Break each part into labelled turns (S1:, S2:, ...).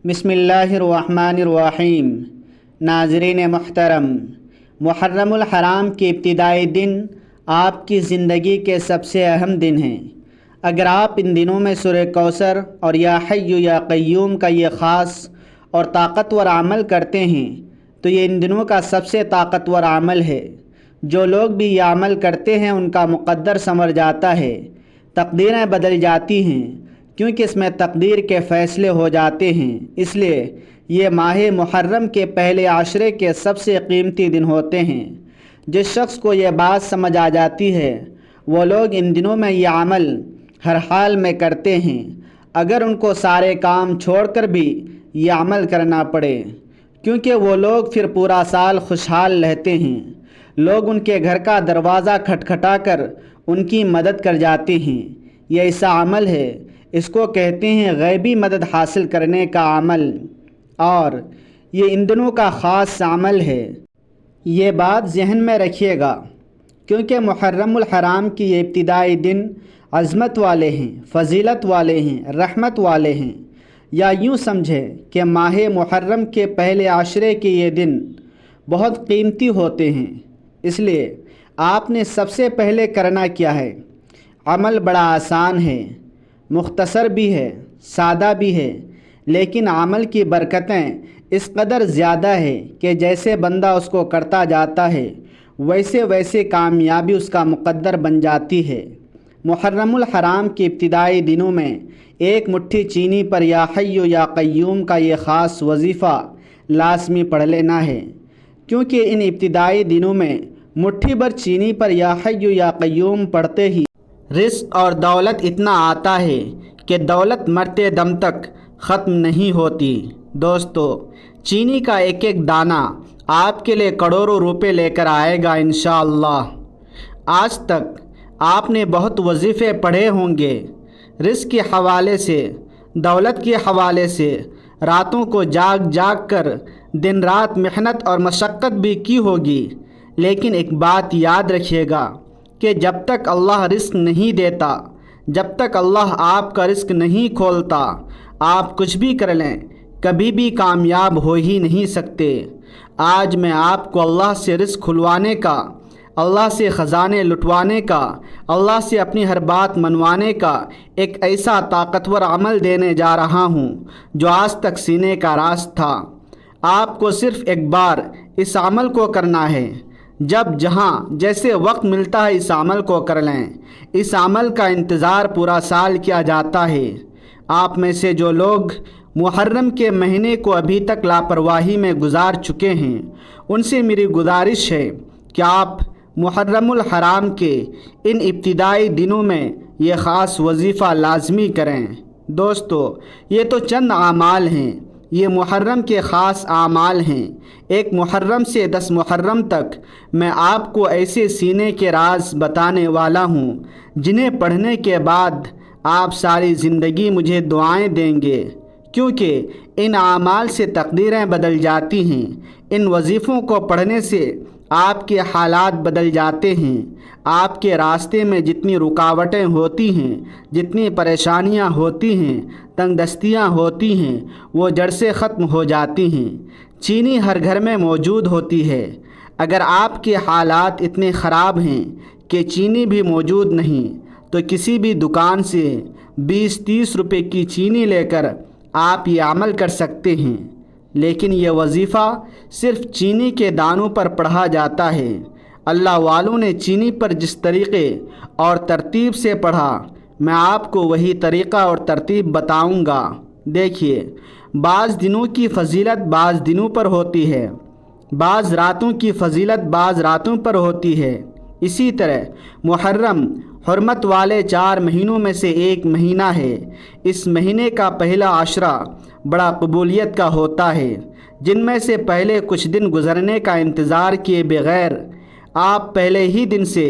S1: بسم اللہ الرحمن الرحیم۔ ناظرین محترم، محرم الحرام کے ابتدائی دن آپ کی زندگی کے سب سے اہم دن ہیں۔ اگر آپ ان دنوں میں سورہ کوثر اور یا حی یا قیوم کا یہ خاص اور طاقتور عمل کرتے ہیں تو یہ ان دنوں کا سب سے طاقتور عمل ہے۔ جو لوگ بھی یہ عمل کرتے ہیں ان کا مقدر سنور جاتا ہے، تقدیریں بدل جاتی ہیں، کیونکہ اس میں تقدیر کے فیصلے ہو جاتے ہیں۔ اس لیے یہ ماہ محرم کے پہلے عشرے کے سب سے قیمتی دن ہوتے ہیں۔ جس شخص کو یہ بات سمجھ آ جاتی ہے وہ لوگ ان دنوں میں یہ عمل ہر حال میں کرتے ہیں، اگر ان کو سارے کام چھوڑ کر بھی یہ عمل کرنا پڑے، کیونکہ وہ لوگ پھر پورا سال خوشحال رہتے ہیں۔ لوگ ان کے گھر کا دروازہ کھٹکھٹا کر ان کی مدد کر جاتے ہیں۔ یہ ایسا عمل ہے، اس کو کہتے ہیں غیبی مدد حاصل کرنے کا عمل، اور یہ ان دنوں کا خاص عمل ہے۔ یہ بات ذہن میں رکھیے گا، کیونکہ محرم الحرام کی یہ ابتدائی دن عظمت والے ہیں، فضیلت والے ہیں، رحمت والے ہیں، یا یوں سمجھے کہ ماہ محرم کے پہلے عشرے کے یہ دن بہت قیمتی ہوتے ہیں۔ اس لیے آپ نے سب سے پہلے کرنا کیا ہے؟ عمل بڑا آسان ہے، مختصر بھی ہے، سادہ بھی ہے، لیکن عمل کی برکتیں اس قدر زیادہ ہے کہ جیسے بندہ اس کو کرتا جاتا ہے ویسے ویسے کامیابی اس کا مقدر بن جاتی ہے۔ محرم الحرام کے ابتدائی دنوں میں ایک مٹھی چینی پر یا حی یا قیوم کا یہ خاص وظیفہ لازمی پڑھ لینا ہے، کیونکہ ان ابتدائی دنوں میں مٹھی بھر چینی پر یا حی یا قیوم پڑھتے ہی رزق اور دولت اتنا آتا ہے کہ دولت مرتے دم تک ختم نہیں ہوتی۔ دوستو، چینی کا ایک ایک دانہ آپ کے لیے کروڑوں روپے لے کر آئے گا انشاءاللہ۔ آج تک آپ نے بہت وظیفے پڑھے ہوں گے، رزق کے حوالے سے، دولت کے حوالے سے، راتوں کو جاگ جاگ کر دن رات محنت اور مشقت بھی کی ہوگی، لیکن ایک بات یاد رکھیے گا کہ جب تک اللہ رزق نہیں دیتا، جب تک اللہ آپ کا رزق نہیں کھولتا، آپ کچھ بھی کر لیں کبھی بھی کامیاب ہو ہی نہیں سکتے۔ آج میں آپ کو اللہ سے رزق کھلوانے کا، اللہ سے خزانے لٹوانے کا، اللہ سے اپنی ہر بات منوانے کا ایک ایسا طاقتور عمل دینے جا رہا ہوں جو آج تک سینے کا راز تھا۔ آپ کو صرف ایک بار اس عمل کو کرنا ہے، جب جہاں جیسے وقت ملتا ہے اس عمل کو کر لیں۔ اس عمل کا انتظار پورا سال کیا جاتا ہے۔ آپ میں سے جو لوگ محرم کے مہینے کو ابھی تک لاپرواہی میں گزار چکے ہیں ان سے میری گزارش ہے کہ آپ محرم الحرام کے ان ابتدائی دنوں میں یہ خاص وظیفہ لازمی کریں۔ دوستو، یہ تو چند اعمال ہیں، یہ محرم کے خاص اعمال ہیں۔ ایک محرم سے 10 محرم تک میں آپ کو ایسے سینے کے راز بتانے والا ہوں جنہیں پڑھنے کے بعد آپ ساری زندگی مجھے دعائیں دیں گے، کیونکہ ان اعمال سے تقدیریں بدل جاتی ہیں۔ ان وظیفوں کو پڑھنے سے آپ کے حالات بدل جاتے ہیں۔ آپ کے راستے میں جتنی رکاوٹیں ہوتی ہیں، جتنی پریشانیاں ہوتی ہیں، تنگ دستیاں ہوتی ہیں، وہ جڑ سے ختم ہو جاتی ہیں۔ چینی ہر گھر میں موجود ہوتی ہے۔ اگر آپ کے حالات اتنے خراب ہیں کہ چینی بھی موجود نہیں تو کسی بھی دکان سے 20-30 روپے کی چینی لے کر آپ یہ عمل کر سکتے ہیں، لیکن یہ وظیفہ صرف چینی کے دانوں پر پڑھا جاتا ہے۔ اللہ والوں نے چینی پر جس طریقے اور ترتیب سے پڑھا، میں آپ کو وہی طریقہ اور ترتیب بتاؤں گا۔ دیکھیے، بعض دنوں کی فضیلت بعض دنوں پر ہوتی ہے، بعض راتوں کی فضیلت بعض راتوں پر ہوتی ہے۔ اسی طرح محرم حرمت والے 4 مہینوں میں سے ایک مہینہ ہے۔ اس مہینے کا پہلا عشرہ بڑا قبولیت کا ہوتا ہے، جن میں سے پہلے کچھ دن گزرنے کا انتظار کیے بغیر آپ پہلے ہی دن سے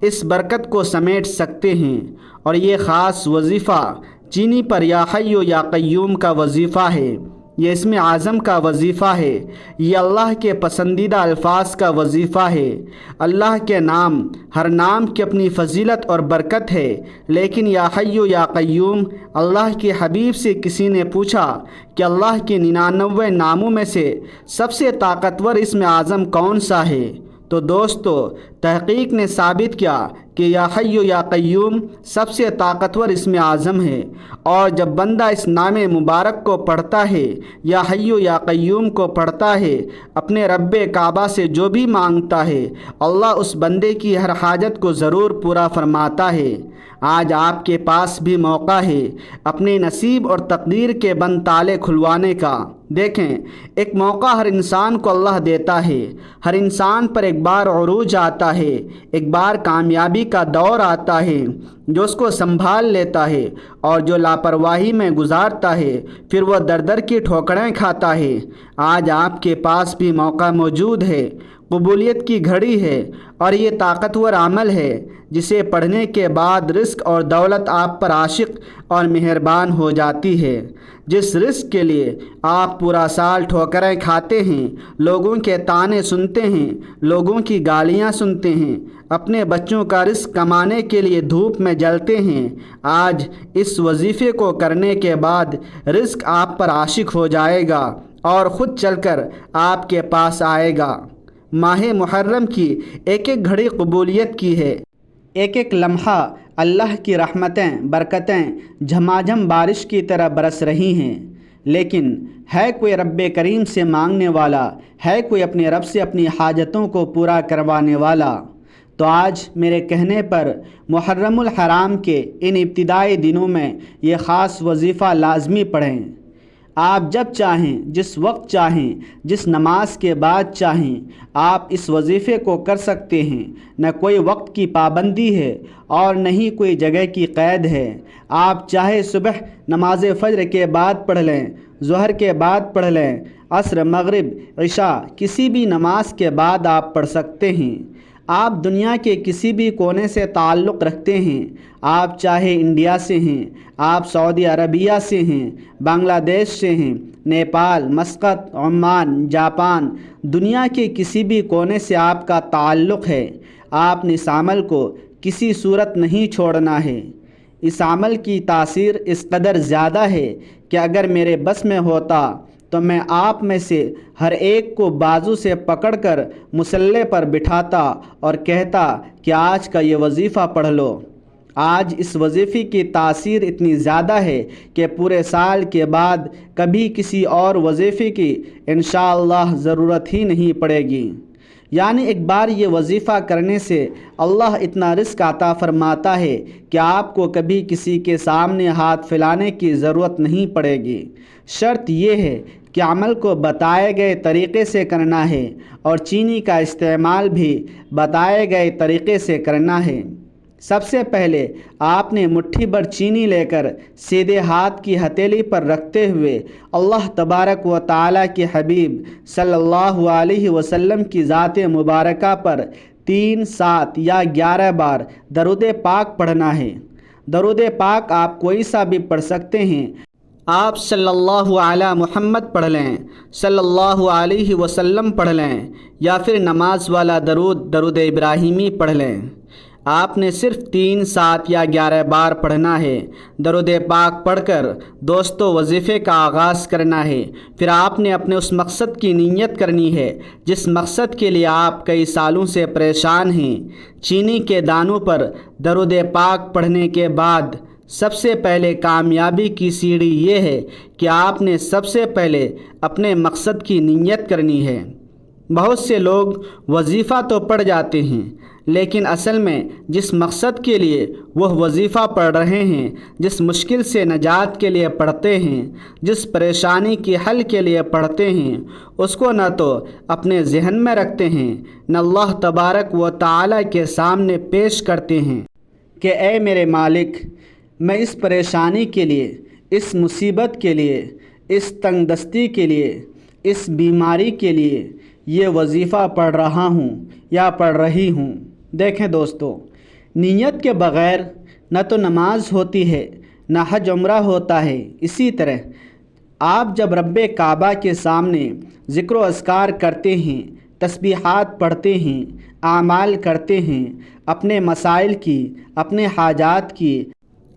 S1: اس برکت کو سمیٹ سکتے ہیں۔ اور یہ خاص وظیفہ چینی پر یا حی یا قیوم کا وظیفہ ہے۔ یہ اسم اعظم کا وظیفہ ہے، یہ اللہ کے پسندیدہ الفاظ کا وظیفہ ہے۔ اللہ کے نام، ہر نام کی اپنی فضیلت اور برکت ہے، لیکن یا حی یا قیوم، اللہ کے حبیب سے کسی نے پوچھا کہ اللہ کے 99 ناموں میں سے سب سے طاقتور اسم اعظم کون سا ہے؟ تو دوستو، تحقیق نے ثابت کیا کہ یا حی یا قیوم سب سے طاقتور اسم اعظم ہے، اور جب بندہ اس نام مبارک کو پڑھتا ہے، یا حی یا قیوم کو پڑھتا ہے، اپنے رب کعبہ سے جو بھی مانگتا ہے، اللہ اس بندے کی ہر حاجت کو ضرور پورا فرماتا ہے۔ آج آپ کے پاس بھی موقع ہے اپنے نصیب اور تقدیر کے بند تالے کھلوانے کا۔ دیکھیں، ایک موقع ہر انسان کو اللہ دیتا ہے۔ ہر انسان پر ایک بار عروج آتا ہے، ایک بار کامیابی کا دور آتا ہے، جو اس کو سنبھال لیتا ہے، اور جو لاپرواہی میں گزارتا ہے پھر وہ در در کی ٹھوکریں کھاتا ہے۔ آج آپ کے پاس بھی موقع موجود ہے، قبولیت کی گھڑی ہے، اور یہ طاقتور عمل ہے جسے پڑھنے کے بعد رزق اور دولت آپ پر عاشق اور مہربان ہو جاتی ہے۔ جس رزق کے لیے آپ پورا سال ٹھوکریں کھاتے ہیں، لوگوں کے طعنے سنتے ہیں، لوگوں کی گالیاں سنتے ہیں، اپنے بچوں کا رزق کمانے کے لیے دھوپ میں جلتے ہیں، آج اس وظیفے کو کرنے کے بعد رزق آپ پر عاشق ہو جائے گا اور خود چل کر آپ کے پاس آئے گا۔ ماہ محرم کی ایک ایک گھڑی قبولیت کی ہے، ایک ایک لمحہ اللہ کی رحمتیں، برکتیں جھماجھم بارش کی طرح برس رہی ہیں، لیکن ہے کوئی رب کریم سے مانگنے والا؟ ہے کوئی اپنے رب سے اپنی حاجتوں کو پورا کروانے والا؟ تو آج میرے کہنے پر محرم الحرام کے ان ابتدائی دنوں میں یہ خاص وظیفہ لازمی پڑھیں۔ آپ جب چاہیں، جس وقت چاہیں، جس نماز کے بعد چاہیں، آپ اس وظیفے کو کر سکتے ہیں۔ نہ کوئی وقت کی پابندی ہے اور نہ ہی کوئی جگہ کی قید ہے۔ آپ چاہے صبح نماز فجر کے بعد پڑھ لیں، ظہر کے بعد پڑھ لیں، عصر، مغرب، عشاء، کسی بھی نماز کے بعد آپ پڑھ سکتے ہیں۔ آپ دنیا کے کسی بھی کونے سے تعلق رکھتے ہیں، آپ چاہے انڈیا سے ہیں، آپ سعودی عربیہ سے ہیں، بنگلہ دیش سے ہیں، نیپال، مسقط، عمان، جاپان، دنیا کے کسی بھی کونے سے آپ کا تعلق ہے، آپ نے اس عمل کو کسی صورت نہیں چھوڑنا ہے۔ اس عمل کی تاثیر اس قدر زیادہ ہے کہ اگر میرے بس میں ہوتا تو میں آپ میں سے ہر ایک کو بازو سے پکڑ کر مصلی پر بٹھاتا اور کہتا کہ آج کا یہ وظیفہ پڑھ لو۔ آج اس وظیفے کی تاثیر اتنی زیادہ ہے کہ پورے سال کے بعد کبھی کسی اور وظیفے کی انشاءاللہ ضرورت ہی نہیں پڑے گی۔ یعنی ایک بار یہ وظیفہ کرنے سے اللہ اتنا رزق عطا فرماتا ہے کہ آپ کو کبھی کسی کے سامنے ہاتھ پھیلانے کی ضرورت نہیں پڑے گی۔ شرط یہ ہے کہ عمل کو بتائے گئے طریقے سے کرنا ہے، اور چینی کا استعمال بھی بتائے گئے طریقے سے کرنا ہے۔ سب سے پہلے آپ نے مٹھی بھر چینی لے کر سیدھے ہاتھ کی ہتھیلی پر رکھتے ہوئے اللہ تبارک و تعالیٰ کے حبیب صلی اللہ علیہ وسلم کی ذات مبارکہ پر 3، 7 یا 11 بار درود پاک پڑھنا ہے۔ درود پاک آپ کوئی سا بھی پڑھ سکتے ہیں۔ آپ صلی اللہ علی محمد پڑھ لیں، صلی اللہ علیہ وسلم پڑھ لیں، یا پھر نماز والا درود ابراہیمی پڑھ لیں۔ آپ نے صرف 3، 7 یا 11 بار پڑھنا ہے۔ درود پاک پڑھ کر دوستو وظیفے کا آغاز کرنا ہے۔ پھر آپ نے اپنے اس مقصد کی نیت کرنی ہے جس مقصد کے لیے آپ کئی سالوں سے پریشان ہیں۔ چینی کے دانوں پر درود پاک پڑھنے کے بعد سب سے پہلے کامیابی کی سیڑھی یہ ہے کہ آپ نے سب سے پہلے اپنے مقصد کی نیت کرنی ہے۔ بہت سے لوگ وظیفہ تو پڑھ جاتے ہیں، لیکن اصل میں جس مقصد کے لیے وہ وظیفہ پڑھ رہے ہیں، جس مشکل سے نجات کے لیے پڑھتے ہیں، جس پریشانی کی حل کے لیے پڑھتے ہیں، اس کو نہ تو اپنے ذہن میں رکھتے ہیں، نہ اللہ تبارک و تعالیٰ کے سامنے پیش کرتے ہیں کہ اے میرے مالک، میں اس پریشانی کے لیے، اس مصیبت کے لیے، اس تنگ دستی کے لیے، اس بیماری کے لیے یہ وظیفہ پڑھ رہا ہوں یا پڑھ رہی ہوں۔ دیکھیں دوستو، نیت کے بغیر نہ تو نماز ہوتی ہے، نہ حج عمرہ ہوتا ہے۔ اسی طرح آپ جب رب کعبہ کے سامنے ذکر و اذکار کرتے ہیں، تسبیحات پڑھتے ہیں، اعمال کرتے ہیں، اپنے مسائل کی، اپنے حاجات کی،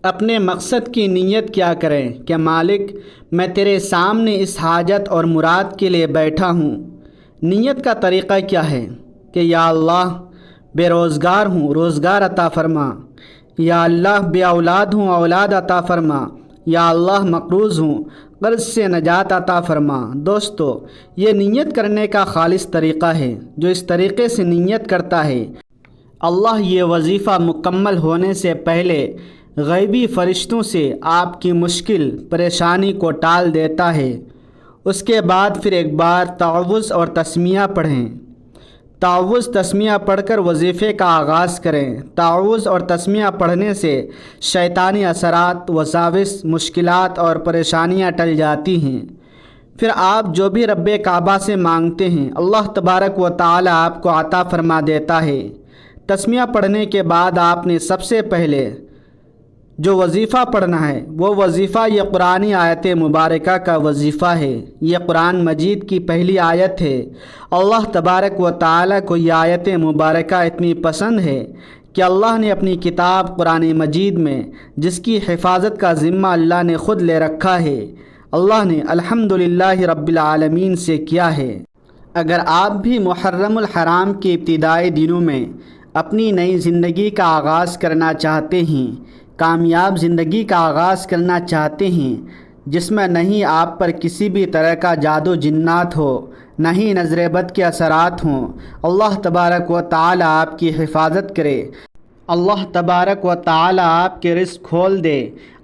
S1: اپنے مقصد کی نیت کیا کریں کہ مالک میں تیرے سامنے اس حاجت اور مراد کے لیے بیٹھا ہوں۔ نیت کا طریقہ کیا ہے کہ یا اللہ بے روزگار ہوں، روزگار عطا فرما، یا اللہ بے اولاد ہوں، اولاد عطا فرما، یا اللہ مقروض ہوں، قرض سے نجات عطا فرما۔ دوستو، یہ نیت کرنے کا خالص طریقہ ہے۔ جو اس طریقے سے نیت کرتا ہے، اللہ یہ وظیفہ مکمل ہونے سے پہلے غیبی فرشتوں سے آپ کی مشکل پریشانی کو ٹال دیتا ہے۔ اس کے بعد پھر ایک بار تعوذ اور تسمیہ پڑھیں۔ تعوذ تسمیہ پڑھ کر وظیفے کا آغاز کریں۔ تعوذ اور تسمیہ پڑھنے سے شیطانی اثرات، وساوس، مشکلات اور پریشانیاں ٹل جاتی ہیں۔ پھر آپ جو بھی رب کعبہ سے مانگتے ہیں، اللہ تبارک و تعالی آپ کو عطا فرما دیتا ہے۔ تسمیہ پڑھنے کے بعد آپ نے سب سے پہلے جو وظیفہ پڑھنا ہے، وہ وظیفہ یہ قرآنی آیت مبارکہ کا وظیفہ ہے۔ یہ قرآن مجید کی پہلی آیت ہے۔ اللہ تبارک و تعالی کو یہ آیت مبارکہ اتنی پسند ہے کہ اللہ نے اپنی کتاب قرآن مجید میں جس کی حفاظت کا ذمہ اللہ نے خود لے رکھا ہے، اللہ نے الحمدللہ رب العالمین سے کیا ہے۔ اگر آپ بھی محرم الحرام کے ابتدائی دنوں میں اپنی نئی زندگی کا آغاز کرنا چاہتے ہیں، کامیاب زندگی کا آغاز کرنا چاہتے ہیں، جس میں نہیں آپ پر کسی بھی طرح کا جادو جنات ہو، نہ ہی نظر بد کے اثرات ہوں، اللہ تبارک و تعالی آپ کی حفاظت کرے، اللہ تبارک و تعالی آپ کے رزق کھول دے،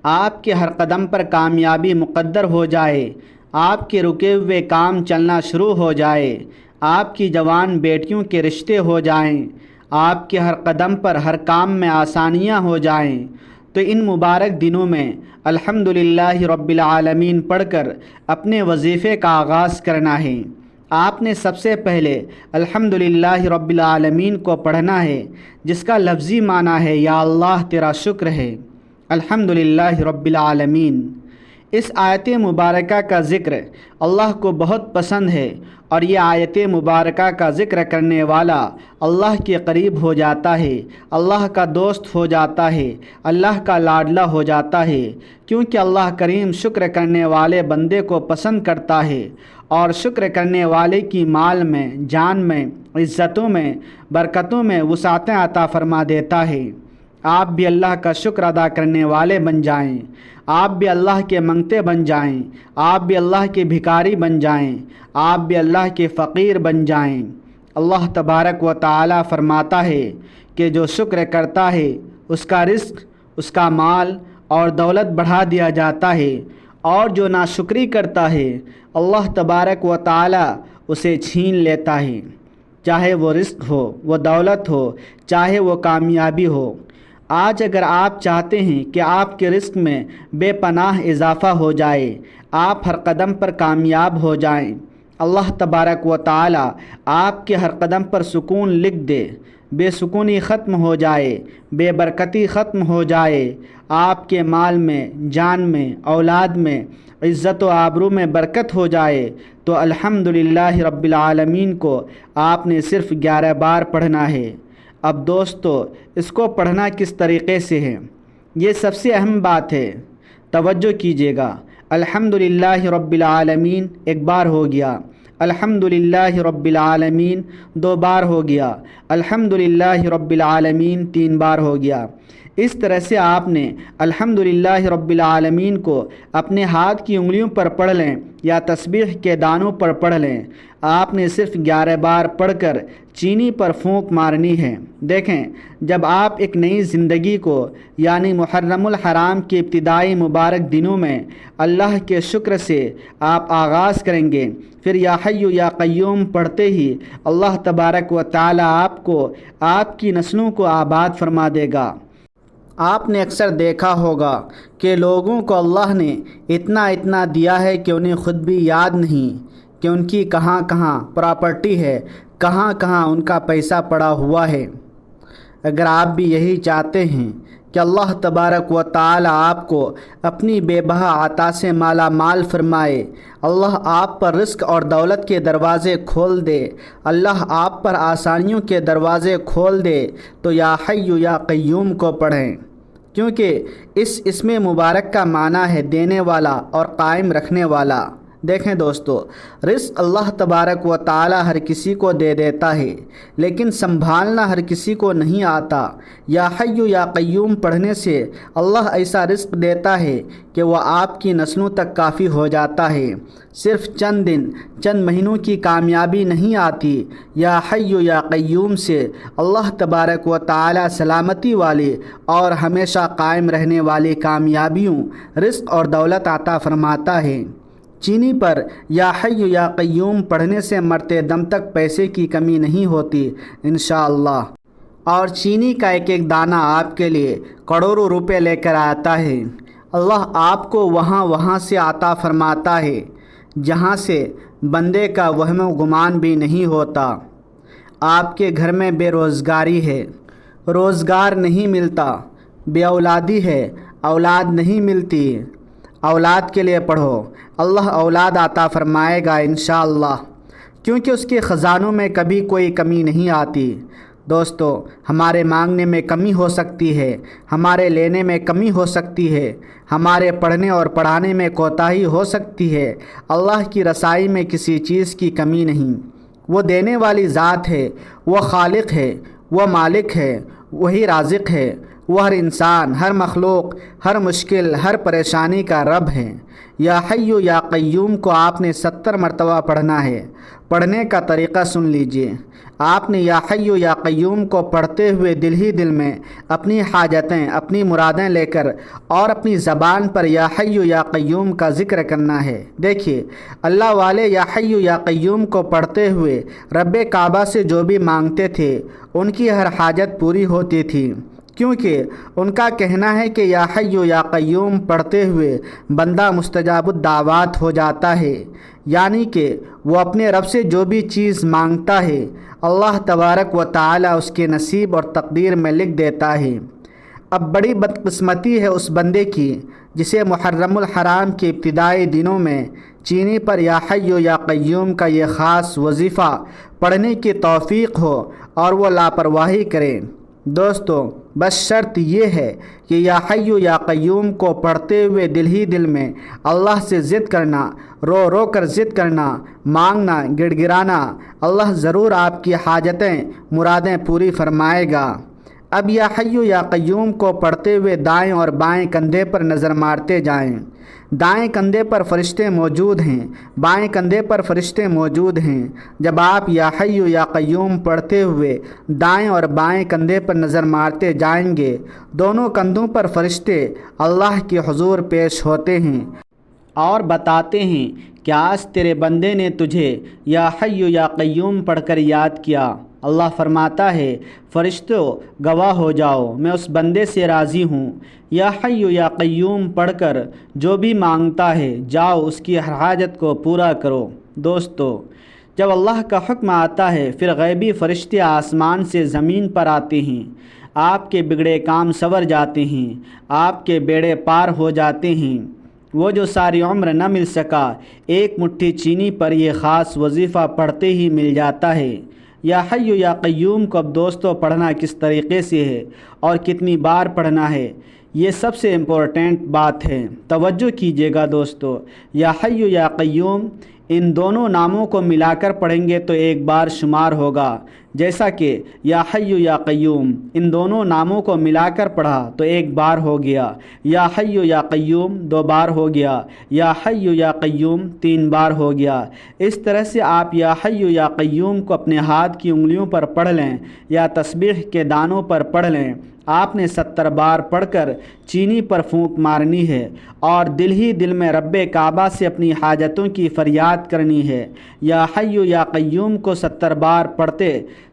S1: آپ کے ہر قدم پر کامیابی مقدر ہو جائے، آپ کے رکے ہوئے کام چلنا شروع ہو جائے، آپ کی جوان بیٹیوں کے رشتے ہو جائیں، آپ کے ہر قدم پر ہر کام میں آسانیاں ہو جائیں، تو ان مبارک دنوں میں الحمدللہ رب العالمین پڑھ کر اپنے وظیفے کا آغاز کرنا ہے۔ آپ نے سب سے پہلے الحمدللہ رب العالمین کو پڑھنا ہے، جس کا لفظی معنی ہے یا اللہ تیرا شکر ہے، الحمدللہ رب العالمین۔ اس آیت مبارکہ کا ذکر اللہ کو بہت پسند ہے، اور یہ آیت مبارکہ کا ذکر کرنے والا اللہ کے قریب ہو جاتا ہے، اللہ کا دوست ہو جاتا ہے، اللہ کا لاڈلا ہو جاتا ہے، کیونکہ اللہ کریم شکر کرنے والے بندے کو پسند کرتا ہے، اور شکر کرنے والے کی مال میں، جان میں، عزتوں میں، برکتوں میں وسعتیں عطا فرما دیتا ہے۔ آپ بھی اللہ کا شکر ادا کرنے والے بن جائیں، آپ بھی اللہ کے منگتے بن جائیں، آپ بھی اللہ کے بھکاری بن جائیں، آپ بھی اللہ کے فقیر بن جائیں۔ اللہ تبارک و تعالی فرماتا ہے کہ جو شکر کرتا ہے اس کا رزق، اس کا مال اور دولت بڑھا دیا جاتا ہے، اور جو ناشکری کرتا ہے اللہ تبارک و تعالی اسے چھین لیتا ہے، چاہے وہ رزق ہو، وہ دولت ہو، چاہے وہ کامیابی ہو۔ آج اگر آپ چاہتے ہیں کہ آپ کے رزق میں بے پناہ اضافہ ہو جائے، آپ ہر قدم پر کامیاب ہو جائیں، اللہ تبارک و تعالی آپ کے ہر قدم پر سکون لکھ دے، بے سکونی ختم ہو جائے، بے برکتی ختم ہو جائے، آپ کے مال میں، جان میں، اولاد میں، عزت و آبرو میں برکت ہو جائے، تو الحمدللہ رب العالمین کو آپ نے صرف 11 بار پڑھنا ہے۔ اب دوستو، اس کو پڑھنا کس طریقے سے ہے، یہ سب سے اہم بات ہے، توجہ کیجیے گا۔ الحمدللہ رب العالمین ایک بار ہو گیا، الحمدللہ رب العالمین 2 بار ہو گیا، الحمدللہ رب العالمین 3 بار ہو گیا۔ اس طرح سے آپ نے الحمدللہ رب العالمین کو اپنے ہاتھ کی انگلیوں پر پڑھ لیں یا تسبیح کے دانوں پر پڑھ لیں۔ آپ نے صرف 11 بار پڑھ کر چینی پر پھونک مارنی ہے۔ دیکھیں، جب آپ ایک نئی زندگی کو یعنی محرم الحرام کے ابتدائی مبارک دنوں میں اللہ کے شکر سے آپ آغاز کریں گے، پھر یا حی یا قیوم پڑھتے ہی اللہ تبارک و تعالی آپ کو آپ کی نسلوں کو آباد فرما دے گا۔ آپ نے اکثر دیکھا ہوگا کہ لوگوں کو اللہ نے اتنا دیا ہے کہ انہیں خود بھی یاد نہیں کہ ان کی کہاں کہاں پراپرٹی ہے، کہاں کہاں ان کا پیسہ پڑا ہوا ہے۔ اگر آپ بھی یہی چاہتے ہیں کہ اللہ تبارک و تعالی آپ کو اپنی بے بہا عطا سے مالا مال فرمائے، اللہ آپ پر رزق اور دولت کے دروازے کھول دے، اللہ آپ پر آسانیوں کے دروازے کھول دے، تو یا حی یا قیوم کو پڑھیں، کیونکہ اس اسم مبارک کا معنی ہے دینے والا اور قائم رکھنے والا۔ دیکھیں دوستو، رزق اللہ تبارک و تعالی ہر کسی کو دے دیتا ہے، لیکن سنبھالنا ہر کسی کو نہیں آتا۔ یا حی یا قیوم پڑھنے سے اللہ ایسا رزق دیتا ہے کہ وہ آپ کی نسلوں تک کافی ہو جاتا ہے۔ صرف چند دن، چند مہینوں کی کامیابی نہیں آتی۔ یا حی یا قیوم سے اللہ تبارک و تعالی سلامتی والی اور ہمیشہ قائم رہنے والی کامیابیوں، رزق اور دولت عطا فرماتا ہے۔ چینی پر یا حی یا قیوم پڑھنے سے مرتے دم تک پیسے کی کمی نہیں ہوتی انشاءاللہ، اور چینی کا ایک ایک دانہ آپ کے لیے کروڑوں روپے لے کر آتا ہے۔ اللہ آپ کو وہاں سے عطا فرماتا ہے جہاں سے بندے کا وہم و گمان بھی نہیں ہوتا۔ آپ کے گھر میں بے روزگاری ہے، روزگار نہیں ملتا، بے اولادی ہے، اولاد نہیں ملتی، اولاد کے لیے پڑھو، اللہ اولاد عطا فرمائے گا انشاءاللہ، کیونکہ اس کے خزانوں میں کبھی کوئی کمی نہیں آتی۔ دوستو، ہمارے مانگنے میں کمی ہو سکتی ہے، ہمارے لینے میں کمی ہو سکتی ہے، ہمارے پڑھنے اور پڑھانے میں کوتاہی ہو سکتی ہے، اللہ کی رسائی میں کسی چیز کی کمی نہیں۔ وہ دینے والی ذات ہے، وہ خالق ہے، وہ مالک ہے، وہی رازق ہے، وہ ہر انسان، ہر مخلوق، ہر مشکل، ہر پریشانی کا رب ہے۔ یا حی یا قیوم کو آپ نے 70 مرتبہ پڑھنا ہے۔ پڑھنے کا طریقہ سن لیجئے۔ آپ نے یا حی یا قیوم کو پڑھتے ہوئے دل ہی دل میں اپنی حاجتیں، اپنی مرادیں لے کر اور اپنی زبان پر یا حی یا قیوم کا ذکر کرنا ہے۔ دیکھیے، اللہ والے یا حی یا قیوم کو پڑھتے ہوئے رب کعبہ سے جو بھی مانگتے تھے ان کی ہر حاجت پوری ہوتی تھی، کیونکہ ان کا کہنا ہے کہ یا حی یا قیوم پڑھتے ہوئے بندہ مستجاب الدعوات ہو جاتا ہے، یعنی کہ وہ اپنے رب سے جو بھی چیز مانگتا ہے اللہ تبارک و تعالی اس کے نصیب اور تقدیر میں لکھ دیتا ہے۔ اب بڑی بدقسمتی ہے اس بندے کی جسے محرم الحرام کے ابتدائی دنوں میں چینی پر یا حی یا قیوم کا یہ خاص وظیفہ پڑھنے کی توفیق ہو اور وہ لاپرواہی کرے۔ دوستو، بس شرط یہ ہے کہ یا حی یا قیوم کو پڑھتے ہوئے دل ہی دل میں اللہ سے ضد کرنا، رو رو کر ضد کرنا، مانگنا، گڑ گڑانا، اللہ ضرور آپ کی حاجتیں، مرادیں پوری فرمائے گا۔ اب یا حی یا قیوم کو پڑھتے ہوئے دائیں اور بائیں کندھے پر نظر مارتے جائیں۔ دائیں کندھے پر فرشتے موجود ہیں، بائیں کندھے پر فرشتے موجود ہیں۔ جب آپ یا حی یا قیوم پڑھتے ہوئے دائیں اور بائیں کندھے پر نظر مارتے جائیں گے، دونوں کندھوں پر فرشتے اللہ کے حضور پیش ہوتے ہیں اور بتاتے ہیں کہ آج تیرے بندے نے تجھے یا حی یا قیوم پڑھ کر یاد کیا۔ اللہ فرماتا ہے، فرشتوں گواہ ہو جاؤ، میں اس بندے سے راضی ہوں۔ یا حی یا قیوم پڑھ کر جو بھی مانگتا ہے جاؤ اس کی ہر حاجت کو پورا کرو۔ دوستو، جب اللہ کا حکم آتا ہے پھر غیبی فرشتے آسمان سے زمین پر آتے ہیں، آپ کے بگڑے کام سنور جاتے ہیں، آپ کے بیڑے پار ہو جاتے ہیں۔ وہ جو ساری عمر نہ مل سکا، ایک مٹھی چینی پر یہ خاص وظیفہ پڑھتے ہی مل جاتا ہے۔ یا حی یا قیوم کو اب دوستو پڑھنا کس طریقے سے ہے اور کتنی بار پڑھنا ہے، یہ سب سے امپورٹنٹ بات ہے، توجہ کیجیے گا دوستو۔ یا حی یا قیوم ان دونوں ناموں کو ملا کر پڑھیں گے تو ایک بار شمار ہوگا، جیسا کہ یا حی یا قیوم ان دونوں ناموں کو ملا کر پڑھا تو ایک بار ہو گیا، یا حی یا قیوم 2 بار ہو گیا، یا حی یا قیوم 3 بار ہو گیا۔ اس طرح سے آپ یا حی یا قیوم کو اپنے ہاتھ کی انگلیوں پر پڑھ لیں یا تسبیح کے دانوں پر پڑھ لیں۔ آپ نے 70 بار پڑھ کر چینی پر پھونک مارنی ہے اور دل ہی دل میں رب کعبہ سے اپنی حاجتوں کی فریاد کرنی ہے۔ یا حی یا قیوم کو 70 بار پڑھتے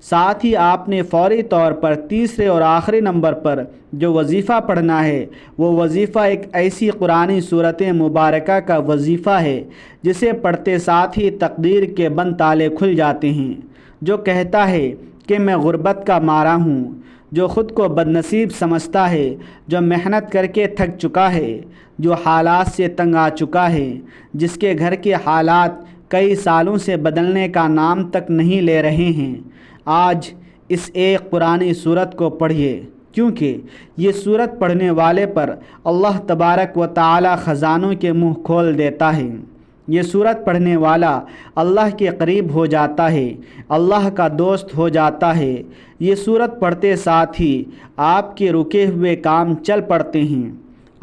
S1: ساتھ ہی آپ نے فوری طور پر تیسرے اور آخری نمبر پر جو وظیفہ پڑھنا ہے وہ وظیفہ ایک ایسی قرآنی صورت مبارکہ کا وظیفہ ہے جسے پڑھتے ساتھ ہی تقدیر کے بند تالے کھل جاتے ہیں، جو کہتا ہے کہ میں غربت کا مارا ہوں، جو خود کو بدنصیب سمجھتا ہے، جو محنت کر کے تھک چکا ہے، جو حالات سے تنگ آ چکا ہے، جس کے گھر کے حالات کئی سالوں سے بدلنے کا نام تک نہیں لے رہے ہیں، آج اس ایک قرآنی سورت کو پڑھیے، کیونکہ یہ سورت پڑھنے والے پر اللہ تبارک و تعالی خزانوں کے منہ کھول دیتا ہے۔ یہ سورت پڑھنے والا اللہ کے قریب ہو جاتا ہے، اللہ کا دوست ہو جاتا ہے۔ یہ سورت پڑھتے ساتھ ہی آپ کے رکے ہوئے کام چل پڑتے ہیں،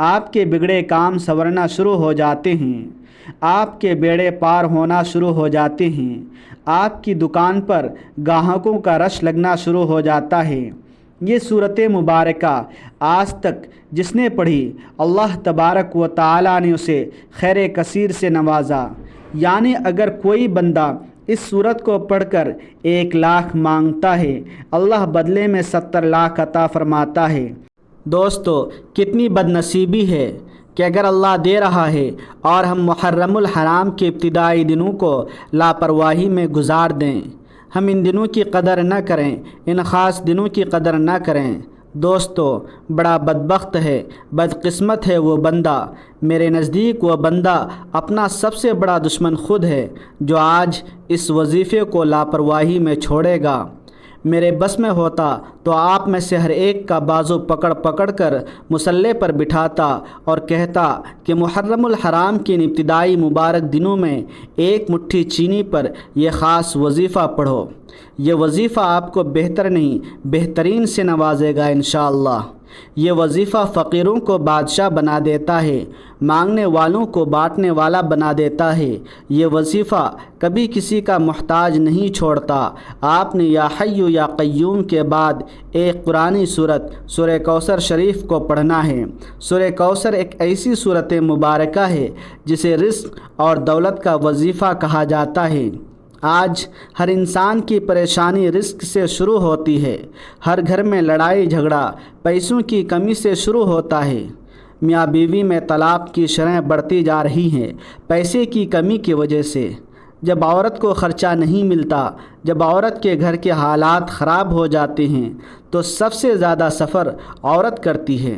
S1: آپ کے بگڑے کام سنورنا شروع ہو جاتے ہیں، آپ کے بیڑے پار ہونا شروع ہو جاتے ہیں، آپ کی دکان پر گاہکوں کا رش لگنا شروع ہو جاتا ہے۔ یہ سورت مبارکہ آج تک جس نے پڑھی، اللہ تبارک و تعالی نے اسے خیر کثیر سے نوازا۔ یعنی اگر کوئی بندہ اس سورت کو پڑھ کر 1 لاکھ مانگتا ہے، اللہ بدلے میں 70 لاکھ عطا فرماتا ہے۔ دوستو، کتنی بد نصیبی ہے کہ اگر اللہ دے رہا ہے اور ہم محرم الحرام کے ابتدائی دنوں کو لاپرواہی میں گزار دیں، ہم ان دنوں کی قدر نہ کریں، ان خاص دنوں کی قدر نہ کریں۔ دوستو، بڑا بدبخت ہے، بدقسمت ہے وہ بندہ، میرے نزدیک وہ بندہ اپنا سب سے بڑا دشمن خود ہے، جو آج اس وظیفے کو لاپرواہی میں چھوڑے گا۔ میرے بس میں ہوتا تو آپ میں سے ہر ایک کا بازو پکڑ پکڑ کر مصلے پر بٹھاتا اور کہتا کہ محرم الحرام کے ان ابتدائی مبارک دنوں میں 1 مٹھی چینی پر یہ خاص وظیفہ پڑھو۔ یہ وظیفہ آپ کو بہتر نہیں بہترین سے نوازے گا انشاءاللہ۔ یہ وظیفہ فقیروں کو بادشاہ بنا دیتا ہے، مانگنے والوں کو بانٹنے والا بنا دیتا ہے۔ یہ وظیفہ کبھی کسی کا محتاج نہیں چھوڑتا۔ آپ نے یا حی یا قیوم کے بعد ایک قرآنی سورت سورہ کوثر شریف کو پڑھنا ہے۔ سورہ کوثر ایک ایسی سورت مبارکہ ہے جسے رزق اور دولت کا وظیفہ کہا جاتا ہے۔ آج ہر انسان کی پریشانی رزق سے شروع ہوتی ہے۔ ہر گھر میں لڑائی جھگڑا پیسوں کی کمی سے شروع ہوتا ہے۔ میاں بیوی میں طلاق کی شرح بڑھتی جا رہی ہیں پیسے کی کمی کی وجہ سے۔ جب عورت کو خرچہ نہیں ملتا، جب عورت کے گھر کے حالات خراب ہو جاتے ہیں، تو سب سے زیادہ سفر عورت کرتی ہے،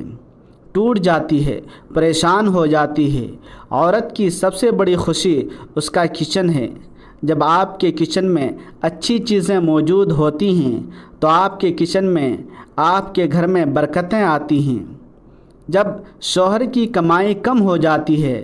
S1: ٹوٹ جاتی ہے، پریشان ہو جاتی ہے۔ عورت کی سب سے بڑی خوشی اس کا کچن ہے۔ جب آپ کے کچن میں اچھی چیزیں موجود ہوتی ہیں تو آپ کے کچن میں، آپ کے گھر میں برکتیں آتی ہیں۔ جب شوہر کی کمائی کم ہو جاتی ہے،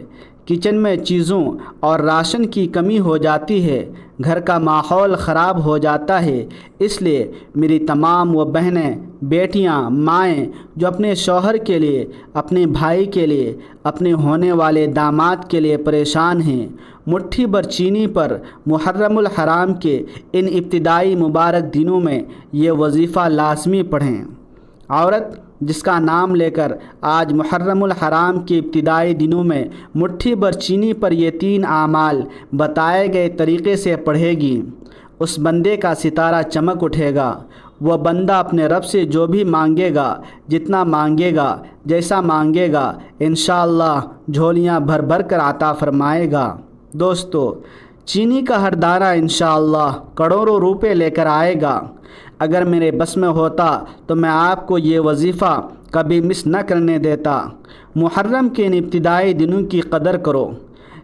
S1: کچن میں چیزوں اور راشن کی کمی ہو جاتی ہے، گھر کا ماحول خراب ہو جاتا ہے۔ اس لیے میری تمام وہ بہنیں، بیٹیاں، مائیں جو اپنے شوہر کے لیے، اپنے بھائی کے لیے، اپنے ہونے والے داماد کے لیے پریشان ہیں، مٹھی بھر چینی پر محرم الحرام کے ان ابتدائی مبارک دنوں میں یہ وظیفہ لازمی پڑھیں۔ عورت جس کا نام لے کر آج محرم الحرام کے ابتدائی دنوں میں مٹھی بھر چینی پر یہ 3 اعمال بتائے گئے طریقے سے پڑھے گی، اس بندے کا ستارہ چمک اٹھے گا۔ وہ بندہ اپنے رب سے جو بھی مانگے گا، جتنا مانگے گا، جیسا مانگے گا، انشاءاللہ جھولیاں بھر بھر کر عطا فرمائے گا۔ دوستو، چینی کا ہر دانہ انشاءاللہ کروڑوں روپے لے کر آئے گا۔ اگر میرے بس میں ہوتا تو میں آپ کو یہ وظیفہ کبھی مس نہ کرنے دیتا۔ محرم کے ان ابتدائی دنوں کی قدر کرو،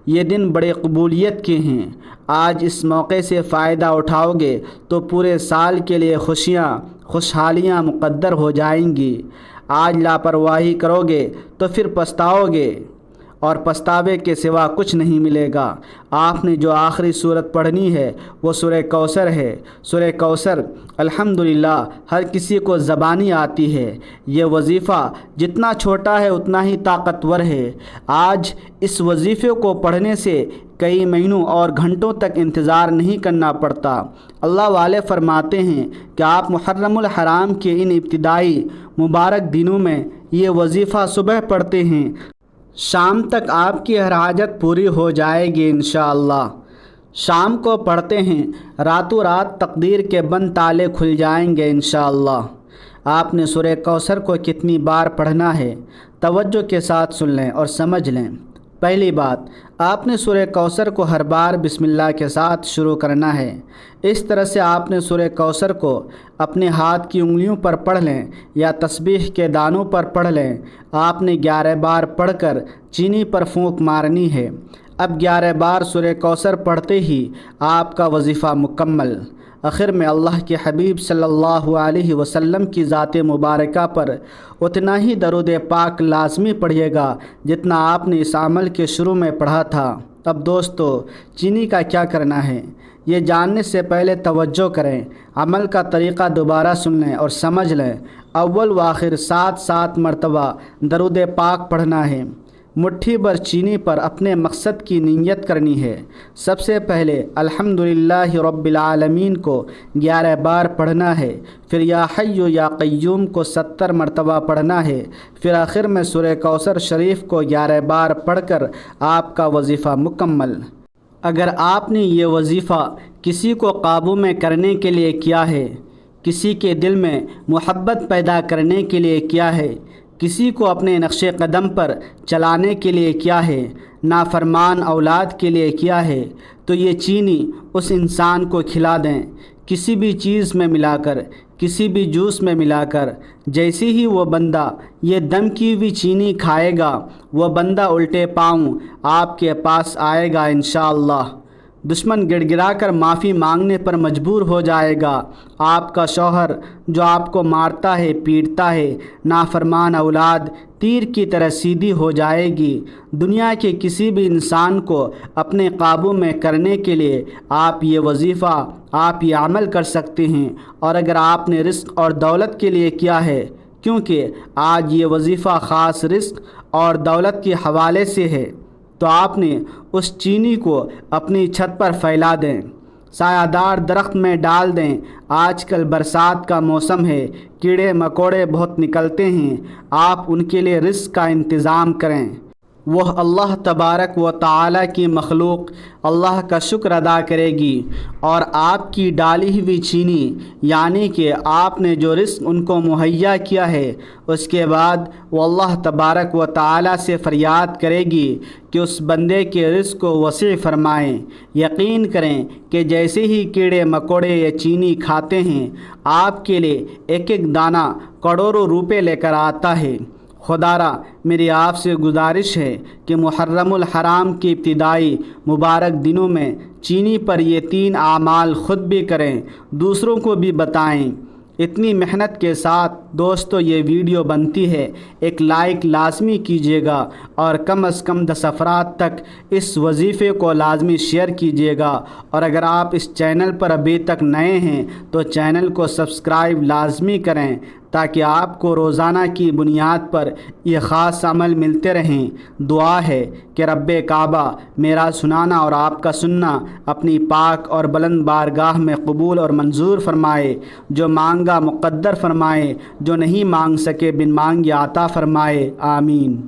S1: یہ دن بڑے قبولیت کے ہیں۔ آج اس موقع سے فائدہ اٹھاؤ گے تو پورے سال کے لیے خوشیاں، خوشحالیاں مقدر ہو جائیں گی۔ آج لاپرواہی کرو گے تو پھر پچھتاؤ گے، اور پچھتاوے کے سوا کچھ نہیں ملے گا۔ آپ نے جو آخری سورت پڑھنی ہے وہ سورہ کوثر ہے۔ سورہ کوثر الحمدللہ ہر کسی کو زبانی آتی ہے۔ یہ وظیفہ جتنا چھوٹا ہے اتنا ہی طاقتور ہے۔ آج اس وظیفے کو پڑھنے سے کئی مہینوں اور گھنٹوں تک انتظار نہیں کرنا پڑتا۔ اللہ والے فرماتے ہیں کہ آپ محرم الحرام کے ان ابتدائی مبارک دنوں میں یہ وظیفہ صبح پڑھتے ہیں، شام تک آپ کی ہر حاجت پوری ہو جائے گی انشاءاللہ۔ شام کو پڑھتے ہیں، راتوں رات تقدیر کے بند تالے کھل جائیں گے انشاءاللہ۔ آپ نے سورہ کوثر کو کتنی بار پڑھنا ہے، توجہ کے ساتھ سن لیں اور سمجھ لیں۔ پہلی بات، آپ نے سورہ کوثر کو ہر بار بسم اللہ کے ساتھ شروع کرنا ہے۔ اس طرح سے آپ نے سورہ کوثر کو اپنے ہاتھ کی انگلیوں پر پڑھ لیں یا تسبیح کے دانوں پر پڑھ لیں۔ آپ نے 11 بار پڑھ کر چینی پر پھونک مارنی ہے۔ اب 11 بار سورہ کوثر پڑھتے ہی آپ کا وظیفہ مکمل۔ آخر میں اللہ کے حبیب صلی اللہ علیہ وسلم کی ذات مبارکہ پر اتنا ہی درود پاک لازمی پڑھیے گا جتنا آپ نے اس عمل کے شروع میں پڑھا تھا۔ اب دوستو، چینی کا کیا کرنا ہے یہ جاننے سے پہلے توجہ کریں، عمل کا طریقہ دوبارہ سن لیں اور سمجھ لیں۔ اول و آخر 7 مرتبہ درود پاک پڑھنا ہے۔ مٹھی بھر چینی پر اپنے مقصد کی نیت کرنی ہے۔ سب سے پہلے الحمدللہ رب العالمین کو 11 بار پڑھنا ہے، پھر یا حی یا قیوم کو 70 مرتبہ پڑھنا ہے، پھر آخر میں سورہ کوثر شریف کو 11 بار پڑھ کر آپ کا وظیفہ مکمل۔ اگر آپ نے یہ وظیفہ کسی کو قابو میں کرنے کے لیے کیا ہے، کسی کے دل میں محبت پیدا کرنے کے لیے کیا ہے، کسی کو اپنے نقش قدم پر چلانے کے لیے کیا ہے، نافرمان اولاد کے لیے کیا ہے، تو یہ چینی اس انسان کو کھلا دیں، کسی بھی چیز میں ملا کر، کسی بھی جوس میں ملا کر۔ جیسے ہی وہ بندہ یہ دم کی ہوئی چینی کھائے گا، وہ بندہ الٹے پاؤں آپ کے پاس آئے گا انشاءاللہ۔ دشمن گڑ گڑا کر معافی مانگنے پر مجبور ہو جائے گا۔ آپ کا شوہر جو آپ کو مارتا ہے، پیٹتا ہے، نافرمان اولاد تیر کی طرح سیدھی ہو جائے گی۔ دنیا کے کسی بھی انسان کو اپنے قابو میں کرنے کے لیے آپ یہ وظیفہ، آپ یہ عمل کر سکتے ہیں۔ اور اگر آپ نے رزق اور دولت کے لیے کیا ہے، کیونکہ آج یہ وظیفہ خاص رزق اور دولت کے حوالے سے ہے، تو آپ نے اس چینی کو اپنی چھت پر پھیلا دیں، سایہ دار درخت میں ڈال دیں۔ آج کل برسات کا موسم ہے، کیڑے مکوڑے بہت نکلتے ہیں، آپ ان کے لیے رزق کا انتظام کریں۔ وہ اللہ تبارک و تعالی کی مخلوق اللہ کا شکر ادا کرے گی، اور آپ کی ڈالی ہوئی چینی یعنی کہ آپ نے جو رزق ان کو مہیا کیا ہے، اس کے بعد وہ اللہ تبارک و تعالی سے فریاد کرے گی کہ اس بندے کے رزق کو وسیع فرمائیں۔ یقین کریں کہ جیسے ہی کیڑے مکوڑے یہ چینی کھاتے ہیں، آپ کے لیے ایک ایک دانہ کروڑوں روپے لے کر آتا ہے۔ خدارا میری آپ سے گزارش ہے کہ محرم الحرام کی ابتدائی مبارک دنوں میں چینی پر یہ 3 اعمال خود بھی کریں، دوسروں کو بھی بتائیں۔ اتنی محنت کے ساتھ دوستو یہ ویڈیو بنتی ہے، ایک لائک لازمی کیجیے گا اور کم از کم 10 افراد تک اس وظیفے کو لازمی شیئر کیجیے گا۔ اور اگر آپ اس چینل پر ابھی تک نئے ہیں تو چینل کو سبسکرائب لازمی کریں تاکہ آپ کو روزانہ کی بنیاد پر یہ خاص عمل ملتے رہیں۔ دعا ہے کہ رب کعبہ میرا سنانا اور آپ کا سننا اپنی پاک اور بلند بارگاہ میں قبول اور منظور فرمائے، جو مانگا مقدر فرمائے، جو نہیں مانگ سکے بن مانگے عطا فرمائے، آمین۔